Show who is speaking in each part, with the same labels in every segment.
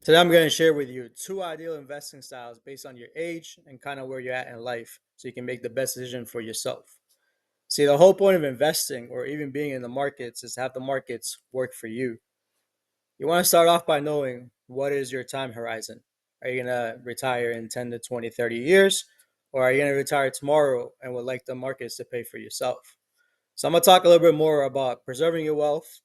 Speaker 1: Today, I'm going to share with you two ideal investing styles based on your age and kind of where you're at in life so you can make the best decision for yourself. See, the whole point of investing or even being in the markets is to have the markets work for you. You want to start off by knowing what is your time horizon. Are you going to retire in 10 to 20, 30 years? Or are you going to retire tomorrow and would like the markets to pay for yourself? So I'm going to talk a little bit more about preserving your wealth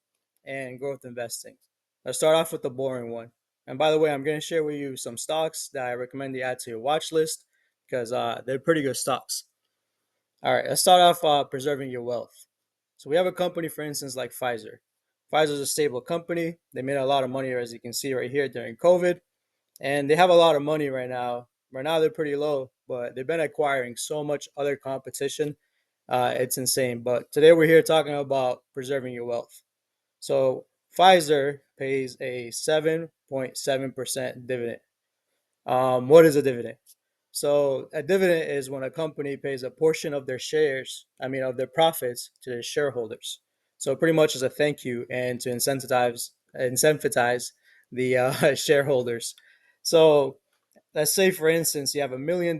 Speaker 1: and growth investing. Let's start off with the boring one. And by the way, I'm going to share with you some stocks that I recommend you add to your watch list because they're pretty good stocks. All right, let's start off preserving your wealth. So we have a company, for instance, like Pfizer. Pfizer is a stable company. They made a lot of money, as you can see right here during COVID, and they have a lot of money right now. Right now, they're pretty low, but they've been acquiring so much other competition. It's insane. But today, we're here talking about preserving your wealth. So Pfizer pays a 7.7% dividend. What is a dividend? So a dividend is when a company pays a portion of their shares, of their profits to their shareholders. So pretty much as a thank you and to incentivize the shareholders. So let's say, for instance, you have $1 million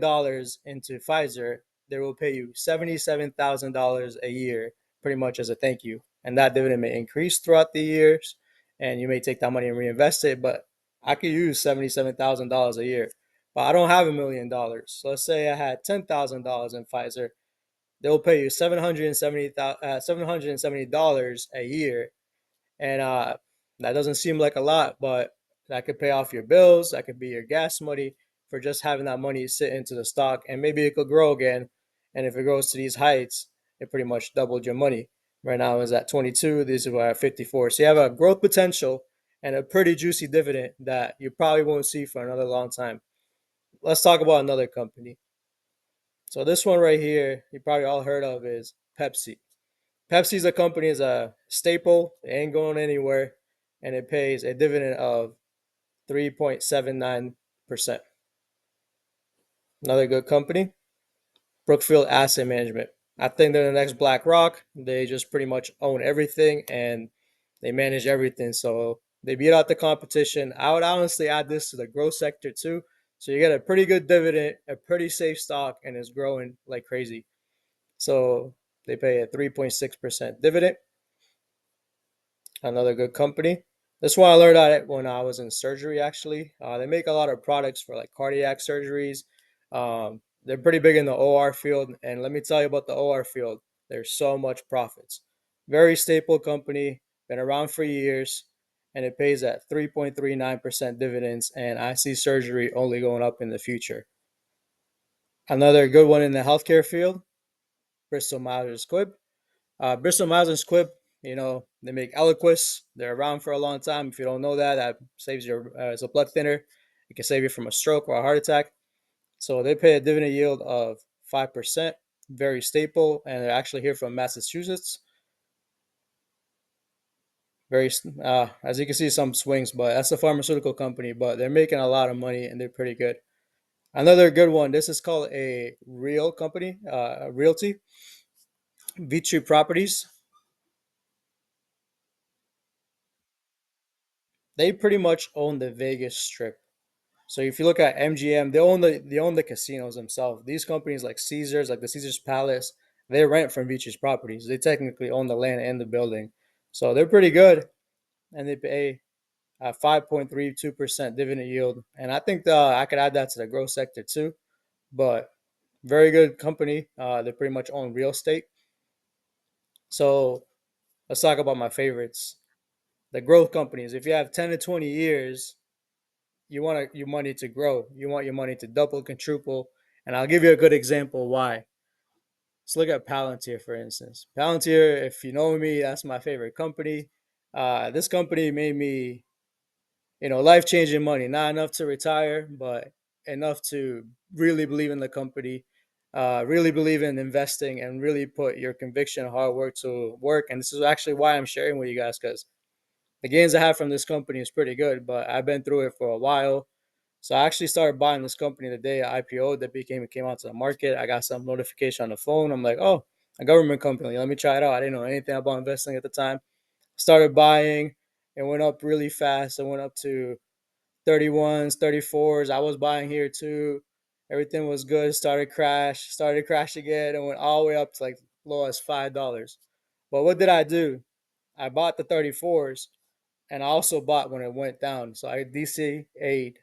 Speaker 1: into Pfizer, they will pay you $77,000 a year, pretty much as a thank you. And that dividend may increase throughout the years, and you may take that money and reinvest it. But I could use $77,000 a year, but I don't have $1 million. So let's say I had $10,000 in Pfizer, they will pay you $770 a year, and that doesn't seem like a lot, but that could pay off your bills. That could be your gas money for just having that money sit into the stock. And maybe it could grow again. And if it goes to these heights, it pretty much doubled your money. Right now is at 22. These are at 54. So you have a growth potential and a pretty juicy dividend that you probably won't see for another long time. Let's talk about another company. So this one right here, you probably all heard of is Pepsi. Pepsi's a company, is a staple. It ain't going anywhere, and it pays a dividend of 3.79%. Another good company, Brookfield Asset Management. I think they're the next BlackRock. They just pretty much own everything and they manage everything. So they beat out the competition. I would honestly add this to the growth sector too. So you get a pretty good dividend, a pretty safe stock, and it's growing like crazy. So they pay a 3.6% dividend. Another good company. This one I learned at it when I was in surgery. Actually, they make a lot of products for like cardiac surgeries. They're pretty big in the OR field, and let me tell you about the OR field. There's so much profits. Very staple company, been around for years, and it pays at 3.39% dividends. And I see surgery only going up in the future. Another good one in the healthcare field, Bristol Myers Squibb. Bristol Myers and Squibb, they make Eliquis. They're around for a long time. If you don't know that, that saves your it's a blood thinner. It can save you from a stroke or a heart attack. So they pay a dividend yield of 5%, very staple, and they're actually here from Massachusetts. Very, as you can see, some swings, but that's a pharmaceutical company, but they're making a lot of money and they're pretty good. Another good one. This is called a real company, realty, VICI Properties. They pretty much own the Vegas Strip. So if you look at MGM, they own the casinos themselves. These companies like Caesars, like the Caesars Palace, they rent from Beach's properties. They technically own the land and the building, so they're pretty good, and they pay a 5.32% dividend yield. And I think I could add that to the growth sector too. But very good company. They pretty much own real estate. So let's talk about my favorites. The growth companies. If you have 10 to 20 years, you want your money to grow. You want your money to double, quadruple. And I'll give you a good example why. Let's look at Palantir, for instance. Palantir, if you know me, that's my favorite company. This company made me, life changing money. Not enough to retire, but enough to really believe in the company, really believe in investing, and really put your conviction and hard work to work. And this is actually why I'm sharing with you guys because the gains I have from this company is pretty good, but I've been through it for a while. So I actually started buying this company the day I IPO that it came out to the market. I got some notification on the phone. I'm like, oh, a government company. Let me try it out. I didn't know anything about investing at the time. Started buying. It went up really fast. It went up to 31s, 34s. I was buying here too. Everything was good. Started crash again, and went all the way up to like low as $5. But what did I do? I bought the 34s, and I also bought when it went down. So I DCA'd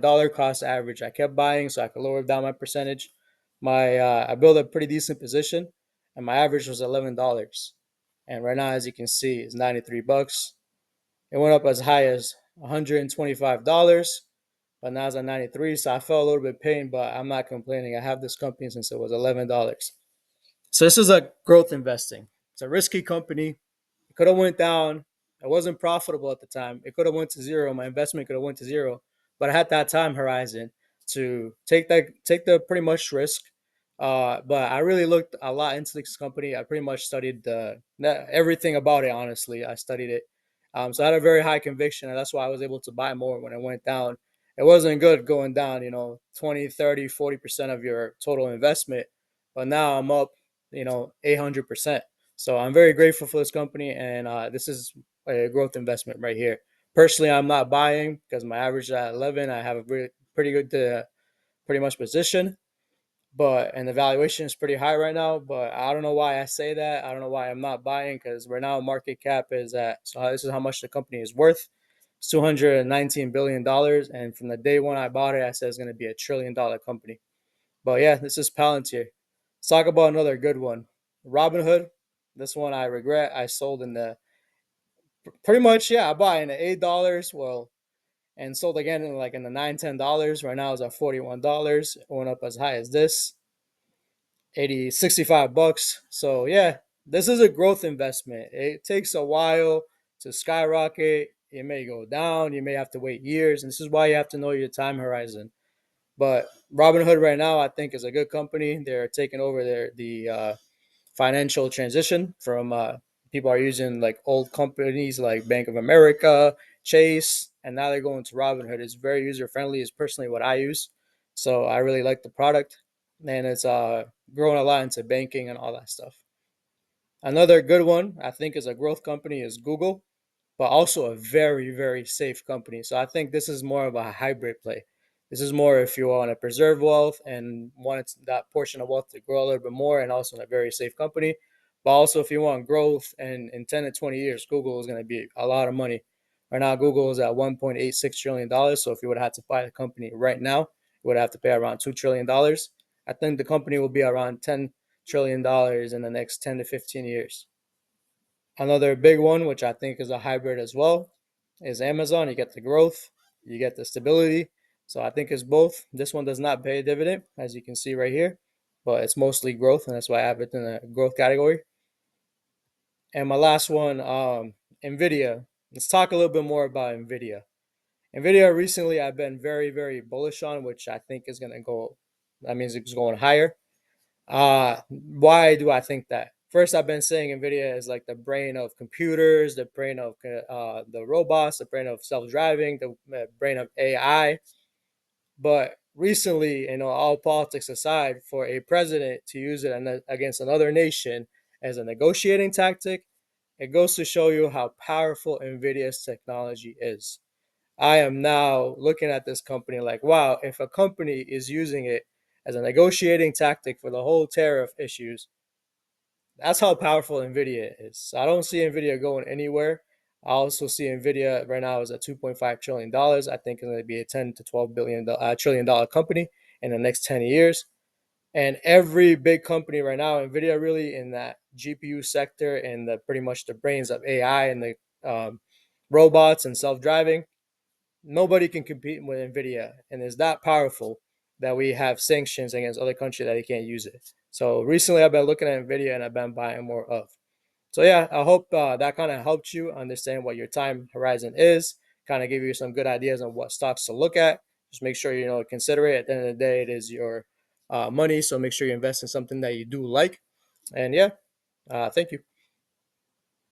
Speaker 1: dollar cost average. I kept buying so I could lower down my percentage. My I built a pretty decent position, and my average was $11. And right now, as you can see, it's $93. It went up as high as $125, but now it's at 93. So I felt a little bit pain, but I'm not complaining. I have this company since it was $11. So this is a growth investing. It's a risky company. It could have went down. It wasn't profitable at the time. It could have went to zero. My investment could have went to zero, but I had that time horizon to take the pretty much risk. But I really looked a lot into this company. I pretty much studied everything about it. Honestly, I studied it. So I had a very high conviction, and that's why I was able to buy more when it went down. It wasn't good going down, 20, 30, 40% of your total investment. But now I'm up 800%. So I'm very grateful for this company, and this is a growth investment right here. Personally, I'm not buying because my average is at 11. I have a pretty good, pretty much position, and the valuation is pretty high right now. But I don't know why I say that. I don't know why I'm not buying because right now market cap is at. So this is how much the company is worth. It's $219 billion, and from the day when I bought it, I said it's going to be $1 trillion company. But yeah, this is Palantir. Let's talk about another good one. Robinhood. This one I regret. I sold in the pretty much, yeah, I bought in the $8. Well, and sold again in like in the $9, $10. Right now it's at $41. It went up as high as this. 80, $65. So yeah, this is a growth investment. It takes a while to skyrocket. It may go down. You may have to wait years. And this is why you have to know your time horizon. But Robinhood right now, I think, is a good company. They're taking over the financial transition from people are using like old companies like Bank of America, Chase, and now they're going to Robinhood. It's very user friendly. It's personally what I use, so I really like the product, and it's growing a lot into banking and all that stuff. Another good one I think is a growth company is Google, but also a very, very safe company. So I think this is more of a hybrid play. This is more if you want to preserve wealth and want that portion of wealth to grow a little bit more and also in a very safe company. But also if you want growth and in 10 to 20 years, Google is going to be a lot of money. Right now, Google is at $1.86 trillion. So if you would have to buy the company right now, you would have to pay around $2 trillion. I think the company will be around $10 trillion in the next 10 to 15 years. Another big one, which I think is a hybrid as well, is Amazon. You get the growth, you get the stability. So I think it's both. This one does not pay a dividend, as you can see right here, but it's mostly growth, and that's why I have it in the growth category. And my last one, NVIDIA. Let's talk a little bit more about NVIDIA. NVIDIA recently I've been very, very bullish on, which I think is going to go, that means it's going higher. Why do I think that? First, I've been saying NVIDIA is like the brain of computers, the brain of the robots, the brain of self-driving, the brain of AI. But recently, all politics aside, for a president to use it against another nation as a negotiating tactic, it goes to show you how powerful NVIDIA's technology is. I am now looking at this company like, wow, if a company is using it as a negotiating tactic for the whole tariff issues, that's how powerful Nvidia is. So I don't see Nvidia going anywhere. I also see Nvidia right now is at $2.5 trillion. I think it's going to be a 10 to 12 billion trillion dollar company in the next 10 years. And every big company right now, Nvidia really in that GPU sector and the pretty much the brains of AI and the robots and self-driving, nobody can compete with Nvidia, and it's that powerful that we have sanctions against other countries that they can't use it. So recently, I've been looking at Nvidia and I've been buying more of. So yeah, I hope that kind of helped you understand what your time horizon is. Kind of give you some good ideas on what stocks to look at. Just make sure consider it. At the end of the day, it is your money, so make sure you invest in something that you do like. And yeah, thank you.